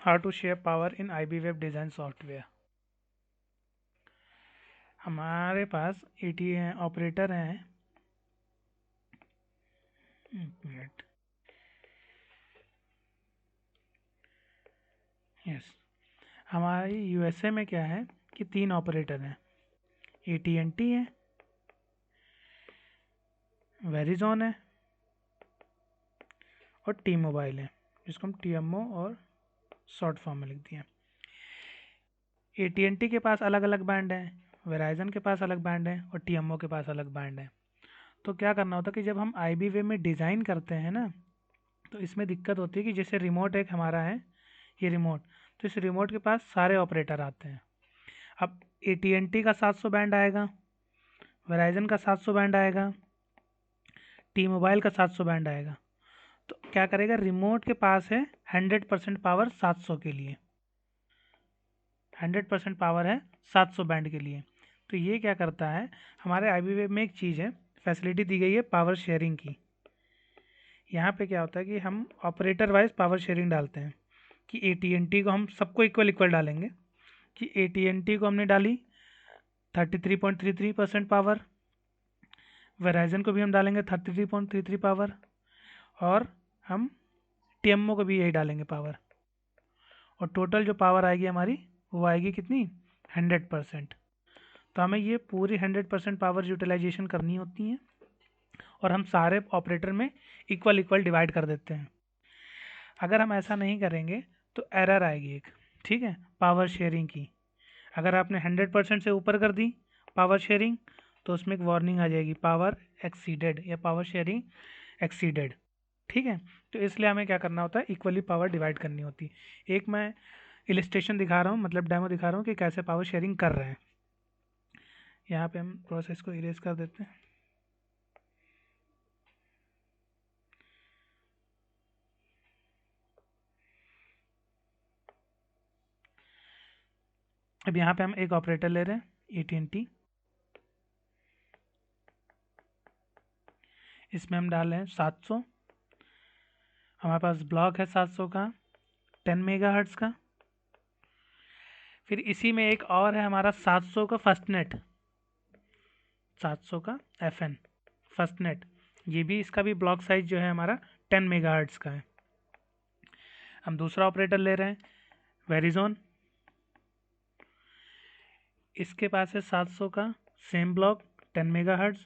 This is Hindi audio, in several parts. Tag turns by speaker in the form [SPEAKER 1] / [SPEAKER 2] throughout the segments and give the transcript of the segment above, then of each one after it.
[SPEAKER 1] How to share power in IB web design software. हमारे पास एटी ऑपरेटर हैं। एक मिनट। यस, हमारी यूएसए में क्या है कि 3 ऑपरेटर हैं। एटीएनटी है, वेरिजॉन है और टी मोबाइल है, जिसको हम टीएमओ और शॉर्ट फॉर्म में लिख दिए। एटीएनटी के पास अलग अलग बैंड है, वेराइजन के पास अलग बैंड है और टीएमओ के पास अलग बैंड है। तो क्या करना होता है कि जब हम आईबी वेब में डिज़ाइन करते हैं ना, तो इसमें दिक्कत होती है कि जैसे रिमोट एक हमारा है, ये रिमोट, तो इस रिमोट के पास सारे ऑपरेटर आते हैं। अब एटीएनटी का 700 बैंड आएगा, वेराइजन का 700 बैंड आएगा, टी मोबाइल का 700 बैंड आएगा। तो क्या करेगा, रिमोट के पास है 100% पावर 700 के लिए, 100% पावर है 700 बैंड के लिए। तो ये क्या करता है, हमारे आईबी वेब में एक चीज़ है, फैसिलिटी दी गई है पावर शेयरिंग की। यहाँ पे क्या होता है कि हम ऑपरेटर वाइज पावर शेयरिंग डालते हैं कि एटीएनटी को हम सबको इक्वल इक्वल डालेंगे कि एटीएनटी को हमने डाली 33.33% पावर, वेराइजन को भी हम डालेंगे 33.33 पावर, और हम टीएमओ को भी यही डालेंगे पावर। और टोटल जो पावर आएगी हमारी वो आएगी कितनी, 100%। तो हमें ये पूरी 100% पावर यूटिलाइजेशन करनी होती है और हम सारे ऑपरेटर में इक्वल इक्वल डिवाइड कर देते हैं। अगर हम ऐसा नहीं करेंगे तो एरर आएगी एक, ठीक है, पावर शेयरिंग की। अगर आपने 100% से ऊपर कर दी पावर शेयरिंग, तो उसमें एक वार्निंग आ जाएगी, पावर एक्सीडेड या पावर शेयरिंग एक्सीडेड। ठीक है, तो इसलिए हमें क्या करना होता है, इक्वली पावर डिवाइड करनी होती है। एक मैं इलिस्ट्रेशन दिखा रहा हूँ, मतलब डेमो दिखा रहा हूँ कि कैसे पावर शेयरिंग कर रहे हैं। यहाँ पे हम प्रोसेस को इरेज कर देते हैं। अब यहाँ पे हम एक ऑपरेटर ले रहे हैं एटीएनटी, इसमें हम डाल रहे हैं 700। हमारे पास ब्लॉक है 700 का, 10 मेगाहर्ट्ज का। फिर इसी में एक और है हमारा 700 का फर्स्ट नेट, 700 का एफएन फर्स्ट नेट। ये भी, इसका भी ब्लॉक साइज जो है हमारा 10 मेगाहर्ट्ज का है। हम दूसरा ऑपरेटर ले रहे हैं वेरिजोन, इसके पास है 700 का सेम ब्लॉक 10 मेगाहर्ट्ज।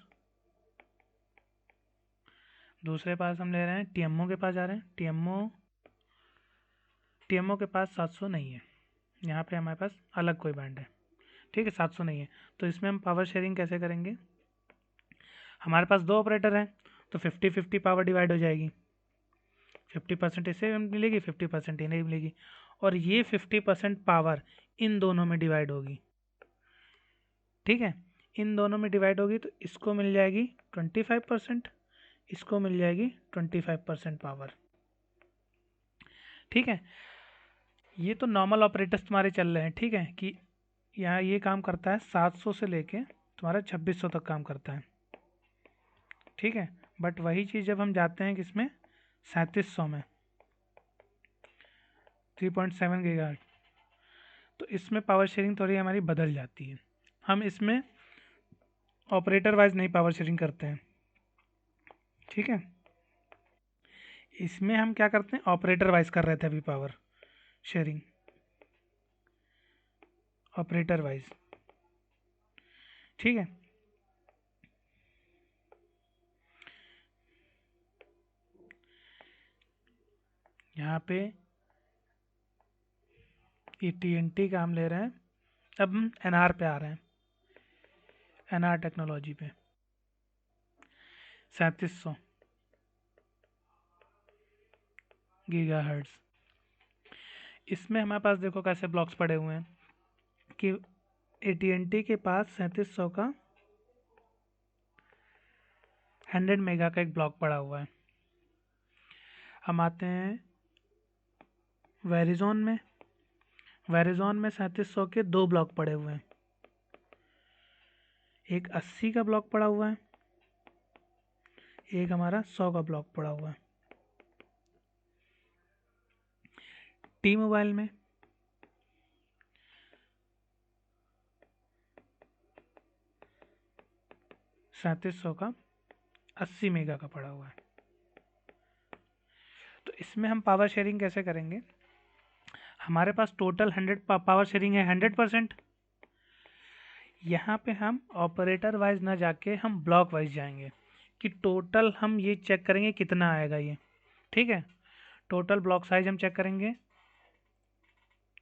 [SPEAKER 1] दूसरे पास हम ले रहे हैं टीएमओ के पास जा रहे हैं, टीएमओ के पास 700 नहीं है, यहाँ पे हमारे पास अलग कोई बैंड है, ठीक है, 700 नहीं है। तो इसमें हम पावर शेयरिंग कैसे करेंगे, हमारे पास दो ऑपरेटर हैं तो 50-50 पावर डिवाइड हो जाएगी। 50% इसे मिलेगी, 50% इन्हें मिलेगी, और ये 50% पावर इन दोनों में डिवाइड होगी। ठीक है, इन दोनों में डिवाइड होगी तो इसको मिल जाएगी 25%, इसको मिल जाएगी 25% पावर। ठीक है, ये तो नॉर्मल ऑपरेटर्स तुम्हारे चल रहे हैं, ठीक है, कि यहाँ ये काम करता है 700 से लेके तुम्हारा 2600 तक काम करता है, ठीक है। बट वही चीज़ जब हम जाते हैं किसमें, 3700 में, 3.7 गीगाहर्ट्ज, तो इसमें पावर शेयरिंग थोड़ी हमारी बदल जाती है। हम इसमें ऑपरेटर वाइज नहीं पावर शेयरिंग करते हैं, ठीक है। इसमें हम क्या करते हैं, ऑपरेटर वाइज कर रहे थे अभी पावर शेयरिंग, ऑपरेटर वाइज, ठीक है। यहाँ पे AT&T का हम ले रहे हैं, अब हम एनआर पे आ रहे हैं, एनआर टेक्नोलॉजी पे 3700 गीगाहर्ट्ज। इसमें हमारे पास देखो कैसे ब्लॉक्स पड़े हुए हैं कि AT&T के पास 3700 का 100 मेगा का एक ब्लॉक पड़ा हुआ है। हम आते हैं वेरिजोन में, वेरिजोन में 3700 के दो ब्लॉक पड़े हुए हैं, एक 80 का ब्लॉक पड़ा हुआ है, एक हमारा 100 का ब्लॉक पड़ा हुआ है। टी मोबाइल में 3700 का 80 मेगा का पड़ा हुआ है। तो इसमें हम पावर शेयरिंग कैसे करेंगे? हमारे पास टोटल 100 पावर शेयरिंग है 100%। यहाँ पे हम ऑपरेटर वाइज ना जाके हम ब्लॉक वाइज जाएंगे कि टोटल हम ये चेक करेंगे कितना आएगा ये। ठीक है, टोटल ब्लॉक साइज हम चेक करेंगे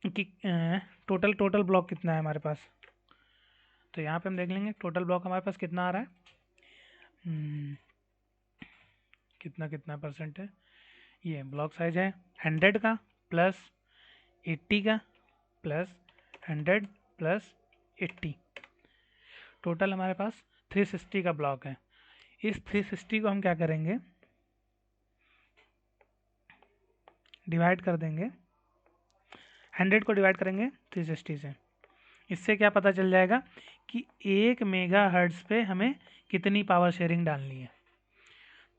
[SPEAKER 1] कि टोटल ब्लॉक कितना है हमारे पास। तो यहाँ पे हम देख लेंगे टोटल ब्लॉक हमारे पास कितना आ रहा है। कितना परसेंट है। ये ब्लॉक साइज है 100 का प्लस 80 का प्लस 100 प्लस 80, टोटल हमारे पास 360 का ब्लॉक है। इस 360 को हम क्या करेंगे, डिवाइड कर देंगे, 100 को डिवाइड करेंगे 360 से। इससे क्या पता चल जाएगा कि 1 मेगा हर्ट्ज पे हमें कितनी पावर शेयरिंग डालनी है।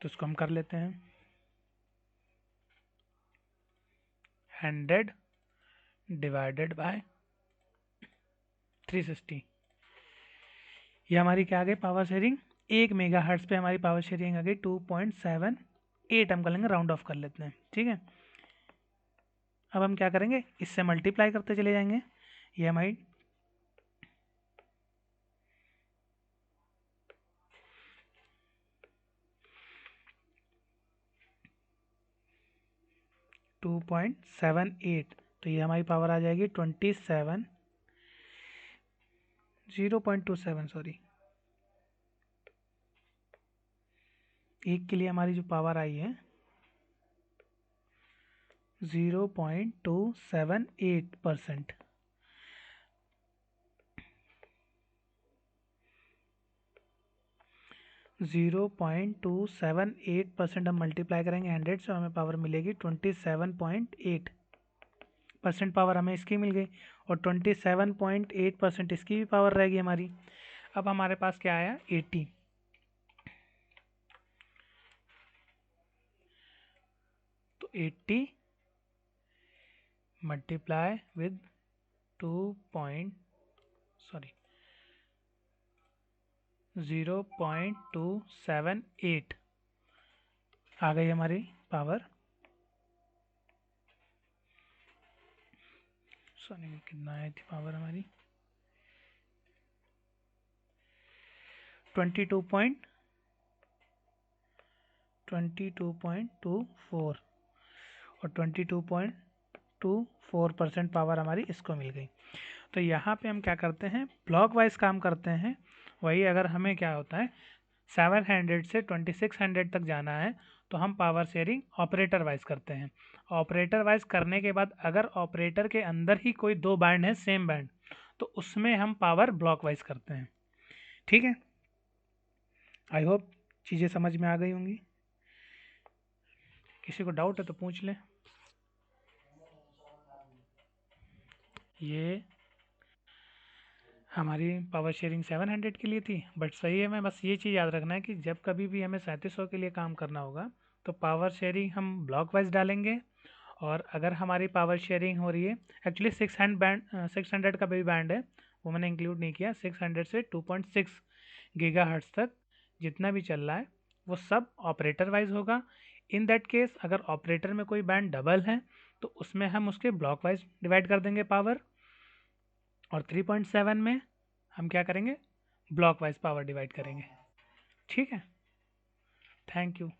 [SPEAKER 1] तो इसको हम कर लेते हैं 100 डिवाइडेड बाय 360। ये हमारी क्या आ गई पावर शेयरिंग, 1 मेगा हर्ट्ज पे हमारी पावर शेयरिंग आ गई 2.78। हम कर लेंगे, राउंड ऑफ कर लेते हैं। ठीक है, अब हम क्या करेंगे, इससे मल्टीप्लाई करते चले जाएंगे। ये हमारी 2.78, तो ये हमारी पावर आ जाएगी 0.27 सॉरी। एक के लिए हमारी जो पावर आई है 0.278%। 0.278% हम मल्टीप्लाई करेंगे 100 से, हमें पावर मिलेगी 27.8%। पावर हमें इसकी मिल गई और 27.8% इसकी भी पावर रहेगी हमारी। अब हमारे पास क्या आया 80, तो 80 मल्टीप्लाई विद 0.278 आ गई हमारी पावर। सॉरी कितना आई थी पावर हमारी 22.24 और 22.24% पावर हमारी इसको मिल गई। तो यहाँ पे हम क्या करते हैं, ब्लॉक वाइज काम करते हैं। वही अगर हमें क्या होता है 700 से 2600 तक जाना है तो हम पावर शेयरिंग ऑपरेटर वाइज करते हैं। ऑपरेटर वाइज करने के बाद अगर ऑपरेटर के अंदर ही कोई 2 बैंड है सेम बैंड, तो उसमें हम पावर ब्लॉक वाइज करते हैं। ठीक है, आई होप चीज़ें समझ में आ गई होंगी। किसी को डाउट है तो पूछ लें। ये हमारी पावर शेयरिंग 700 के लिए थी, बट सही है, मैं बस ये चीज़ याद रखना है कि जब कभी भी हमें 3700 के लिए काम करना होगा तो पावर शेयरिंग हम ब्लॉक वाइज डालेंगे। और अगर हमारी पावर शेयरिंग हो रही है, एक्चुअली 600 का भी बैंड है, वो मैंने इंक्लूड नहीं किया। 600 से 2.6 गीगा हर्ट्ज तक जितना भी चल रहा है वो सब ऑपरेटर वाइज होगा। इन दैट केस अगर ऑपरेटर में कोई बैंड डबल है तो उसमें हम उसके ब्लॉक वाइज डिवाइड कर देंगे पावर, और 3.7 में हम क्या करेंगे, ब्लॉक वाइज पावर डिवाइड करेंगे। ठीक है, थैंक यू।